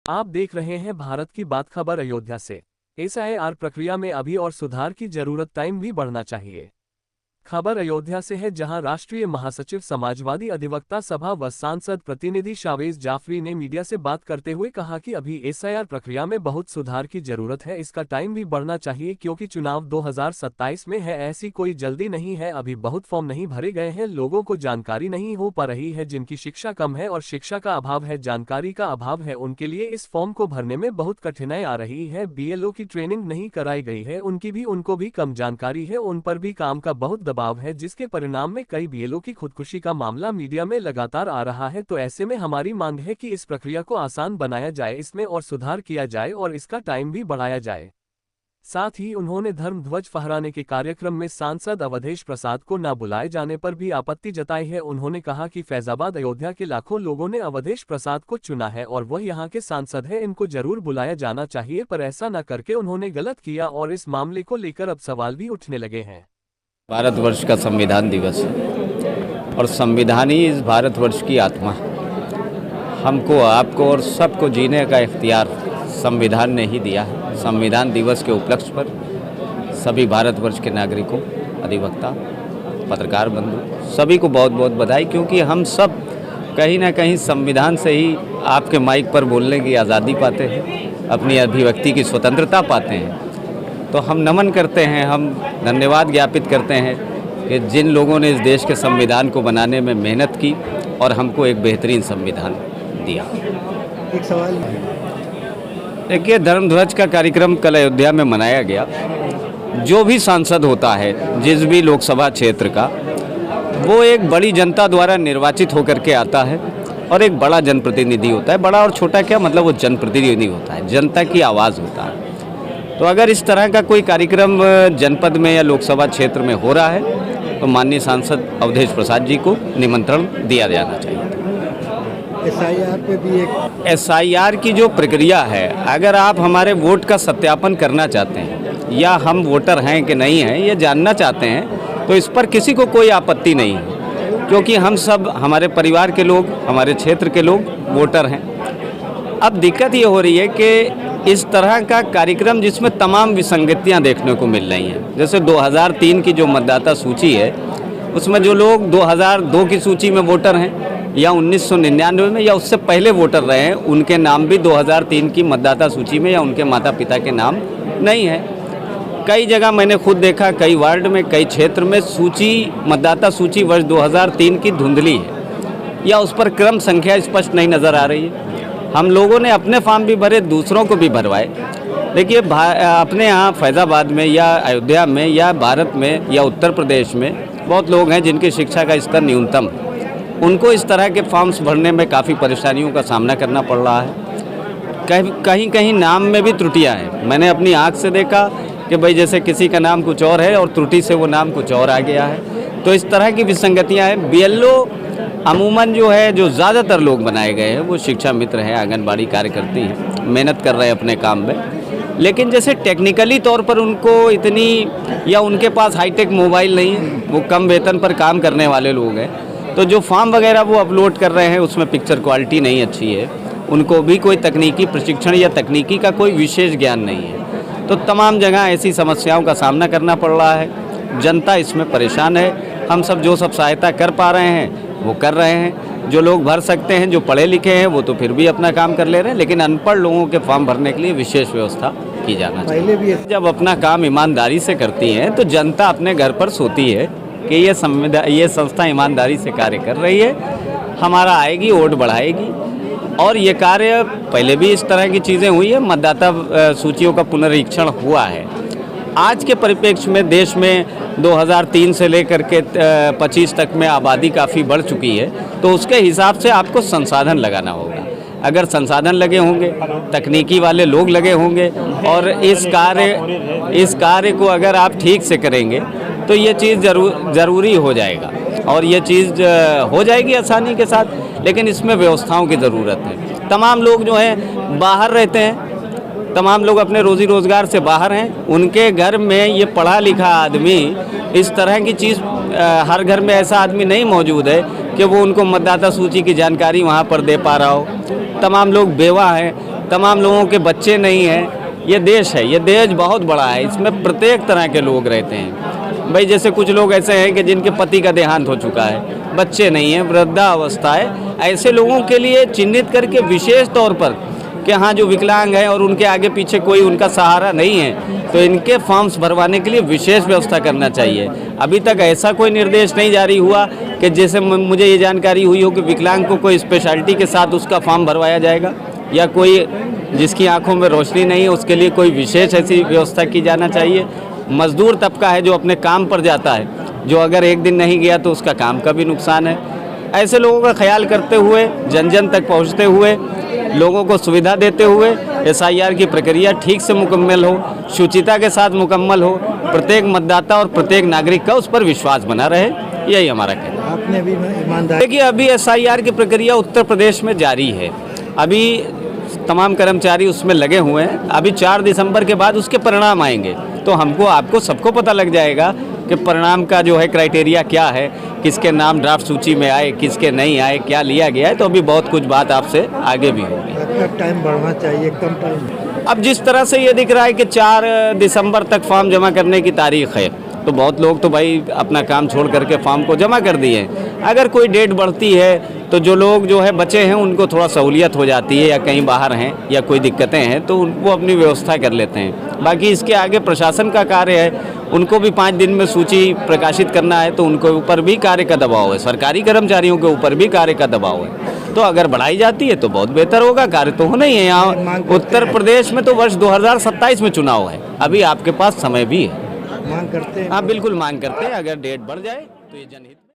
आप देख रहे हैं भारत की बात खबर अयोध्या से। एसआईआर प्रक्रिया में अभी और सुधार की जरूरत, टाइम भी बढ़ना चाहिए। खबर अयोध्या से है, जहां राष्ट्रीय महासचिव समाजवादी अधिवक्ता सभा व सांसद प्रतिनिधि शावेज जाफरी ने मीडिया से बात करते हुए कहा कि अभी एसआईआर प्रक्रिया में बहुत सुधार की जरूरत है। इसका टाइम भी बढ़ना चाहिए क्योंकि चुनाव 2027 में है। ऐसी कोई जल्दी नहीं है। अभी बहुत फॉर्म नहीं भरे गए हैं, लोगों को जानकारी नहीं हो पा रही है। जिनकी शिक्षा कम है और शिक्षा का अभाव है, जानकारी का अभाव है, उनके लिए इस फॉर्म को भरने में बहुत कठिनाई आ रही है। बीएलओ की ट्रेनिंग नहीं कराई गई है, उनको भी कम जानकारी है, उन पर भी काम का बहुत दबाव है, जिसके परिणाम में कई बीएलओ की खुदकुशी का मामला मीडिया में लगातार आ रहा है। तो ऐसे में हमारी मांग है कि इस प्रक्रिया को आसान बनाया जाए, इसमें और सुधार किया जाए और इसका टाइम भी बढ़ाया जाए। साथ ही उन्होंने धर्म ध्वज फहराने के कार्यक्रम में सांसद अवधेश प्रसाद को न बुलाए जाने पर भी आपत्ति जताई है। उन्होंने कहा कि फैजाबाद अयोध्या के लाखों लोगों ने अवधेश प्रसाद को चुना है और वह यहाँ के सांसद है, इनको जरूर बुलाया जाना चाहिए, पर ऐसा न करके उन्होंने गलत किया और इस मामले को लेकर अब सवाल भी उठने लगे हैं। भारतवर्ष का संविधान दिवस है और संविधान ही इस भारतवर्ष की आत्मा है। हमको, आपको और सबको जीने का इख्तियार संविधान ने ही दिया है। संविधान दिवस के उपलक्ष्य पर सभी भारतवर्ष के नागरिकों, अधिवक्ता, पत्रकार बंधु सभी को बहुत बहुत बधाई, क्योंकि हम सब कहीं ना कहीं संविधान से ही आपके माइक पर बोलने की आज़ादी पाते हैं, अपनी अभिव्यक्ति की स्वतंत्रता पाते हैं। तो हम नमन करते हैं, हम धन्यवाद ज्ञापित करते हैं कि जिन लोगों ने इस देश के संविधान को बनाने में मेहनत की और हमको एक बेहतरीन संविधान दिया। एक सवाल, देखिए, धर्म ध्वज का कार्यक्रम कल अयोध्या में मनाया गया। जो भी सांसद होता है जिस भी लोकसभा क्षेत्र का, वो एक बड़ी जनता द्वारा निर्वाचित होकर के आता है और एक बड़ा जनप्रतिनिधि होता है। बड़ा और छोटा क्या मतलब, वो जनप्रतिनिधि होता है, जनता की आवाज़ होता है। तो अगर इस तरह का कोई कार्यक्रम जनपद में या लोकसभा क्षेत्र में हो रहा है तो माननीय सांसद अवधेश प्रसाद जी को निमंत्रण दिया जाना चाहिए। एसआईआर पे भी एक एसआईआर की जो प्रक्रिया है, अगर आप हमारे वोट का सत्यापन करना चाहते हैं या हम वोटर हैं कि नहीं हैं ये जानना चाहते हैं, तो इस पर किसी को कोई आपत्ति नहीं है, क्योंकि हम सब, हमारे परिवार के लोग, हमारे क्षेत्र के लोग वोटर हैं। अब दिक्कत ये हो रही है कि इस तरह का कार्यक्रम जिसमें तमाम विसंगतियां देखने को मिल रही हैं, जैसे 2003 की जो मतदाता सूची है उसमें जो लोग 2002 की सूची में वोटर हैं या 1999 में या उससे पहले वोटर रहे हैं, उनके नाम भी 2003 की मतदाता सूची में या उनके माता पिता के नाम नहीं है। कई जगह मैंने खुद देखा, कई वार्ड में, कई क्षेत्र में सूची, मतदाता सूची वर्ष 2003 की धुंधली है या उस पर क्रम संख्या स्पष्ट नहीं नज़र आ रही है। हम लोगों ने अपने फॉर्म भी भरे, दूसरों को भी भरवाए। देखिए, अपने यहाँ फैज़ाबाद में या अयोध्या में या भारत में या उत्तर प्रदेश में बहुत लोग हैं जिनकी शिक्षा का स्तर न्यूनतम है। उनको इस तरह के फॉर्म्स भरने में काफ़ी परेशानियों का सामना करना पड़ रहा है। कहीं कहीं नाम में भी त्रुटियाँ हैं। मैंने अपनी आँख से देखा कि भाई जैसे किसी का नाम कुछ और है और त्रुटि से वो नाम कुछ और आ गया है। तो इस तरह की विसंगतियाँ हैं। बीएलओ अमूमन जो है, जो ज़्यादातर लोग बनाए गए हैं वो शिक्षा मित्र हैं, आंगनबाड़ी कार्यकर्ती हैं, मेहनत कर रहे हैं अपने काम में, लेकिन जैसे टेक्निकली तौर पर उनको इतनी, या उनके पास हाईटेक मोबाइल नहीं है, वो कम वेतन पर काम करने वाले लोग हैं, तो जो फॉर्म वगैरह वो अपलोड कर रहे हैं उसमें पिक्चर क्वालिटी नहीं अच्छी है, उनको भी कोई तकनीकी प्रशिक्षण या तकनीकी का कोई विशेष ज्ञान नहीं है। तो तमाम जगह ऐसी समस्याओं का सामना करना पड़ रहा है। जनता इसमें परेशान है। हम सब जो सब सहायता कर पा रहे हैं वो कर रहे हैं। जो लोग भर सकते हैं, जो पढ़े लिखे हैं, वो तो फिर भी अपना काम कर ले रहे हैं, लेकिन अनपढ़ लोगों के फॉर्म भरने के लिए विशेष व्यवस्था की जाना चाहिए। जब अपना काम ईमानदारी से करती हैं तो जनता अपने घर पर सोती है कि ये संस्था ईमानदारी से कार्य कर रही है, हमारा आएगी, वोट बढ़ाएगी। और ये कार्य पहले भी इस तरह की चीज़ें हुई है, मतदाता सूचियों का पुनरीक्षण हुआ है। आज के परिप्रेक्ष्य में देश में 2003 से लेकर के 25 तक में आबादी काफ़ी बढ़ चुकी है, तो उसके हिसाब से आपको संसाधन लगाना होगा। अगर संसाधन लगे होंगे, तकनीकी वाले लोग लगे होंगे और इस कार्य को अगर आप ठीक से करेंगे तो ये चीज़ ज़रूरी हो जाएगा और ये चीज़ हो जाएगी आसानी के साथ, लेकिन इसमें व्यवस्थाओं की ज़रूरत है। तमाम लोग जो हैं बाहर रहते हैं, तमाम लोग अपने रोज़ी रोज़गार से बाहर हैं, उनके घर में ये पढ़ा लिखा आदमी, इस तरह की चीज़, हर घर में ऐसा आदमी नहीं मौजूद है कि वो उनको मतदाता सूची की जानकारी वहाँ पर दे पा रहा हो। तमाम लोग बेवा हैं, तमाम लोगों के बच्चे नहीं हैं। ये देश है, ये देश बहुत बड़ा है, इसमें प्रत्येक तरह के लोग रहते हैं। भाई जैसे कुछ लोग ऐसे हैं कि जिनके पति का देहांत हो चुका है, बच्चे नहीं हैं, वृद्धावस्था है, ऐसे लोगों के लिए चिन्हित करके विशेष तौर पर कि हाँ जो विकलांग हैं और उनके आगे पीछे कोई उनका सहारा नहीं है, तो इनके फॉर्म्स भरवाने के लिए विशेष व्यवस्था करना चाहिए। अभी तक ऐसा कोई निर्देश नहीं जारी हुआ कि जैसे मुझे ये जानकारी हुई हो कि विकलांग को कोई स्पेशलिटी के साथ उसका फॉर्म भरवाया जाएगा, या कोई जिसकी आंखों में रोशनी नहीं है उसके लिए कोई विशेष ऐसी व्यवस्था की जाना चाहिए। मजदूर तबका है जो अपने काम पर जाता है, जो अगर एक दिन नहीं गया तो उसका काम का भी नुकसान है। ऐसे लोगों का ख्याल करते हुए, जन जन तक पहुंचते हुए, लोगों को सुविधा देते हुए SIR की प्रक्रिया ठीक से मुकम्मल हो, शुचिता के साथ मुकम्मल हो, प्रत्येक मतदाता और प्रत्येक नागरिक का उस पर विश्वास बना रहे, यही हमारा कहना है। आपने भी ईमानदार देखिए अभी SIR की प्रक्रिया उत्तर प्रदेश में जारी है, अभी तमाम कर्मचारी उसमें लगे हुए हैं। अभी 4 दिसंबर के बाद उसके परिणाम आएंगे, तो हमको आपको सबको पता लग जाएगा कि परिणाम का जो है क्राइटेरिया क्या है, किसके नाम ड्राफ्ट सूची में आए, किसके नहीं आए, क्या लिया गया है। तो अभी बहुत कुछ बात आपसे आगे भी होगी। आपका टाइम बढ़ना चाहिए, कम टाइम। अब जिस तरह से ये दिख रहा है कि 4 दिसंबर तक फॉर्म जमा करने की तारीख है, तो बहुत लोग तो भाई अपना काम छोड़ करके फॉर्म को जमा कर दिए हैं। अगर कोई डेट बढ़ती है तो जो लोग जो है बचे हैं उनको थोड़ा सहूलियत हो जाती है, या कहीं बाहर हैं या कोई दिक्कतें हैं तो वो अपनी व्यवस्था कर लेते हैं। बाकी इसके आगे प्रशासन का कार्य है, उनको भी 5 दिन में सूची प्रकाशित करना है, तो उनके ऊपर भी कार्य का दबाव है, सरकारी कर्मचारियों के ऊपर भी कार्य का दबाव है। तो अगर बढ़ाई जाती है तो बहुत बेहतर होगा। कार्य तो होना ही है। यहाँ उत्तर प्रदेश में तो वर्ष 2027 में चुनाव है, अभी आपके पास समय भी है। मांग करते हैं। हाँ बिल्कुल मांग करते हैं, अगर डेट बढ़ जाए तो ये जनहित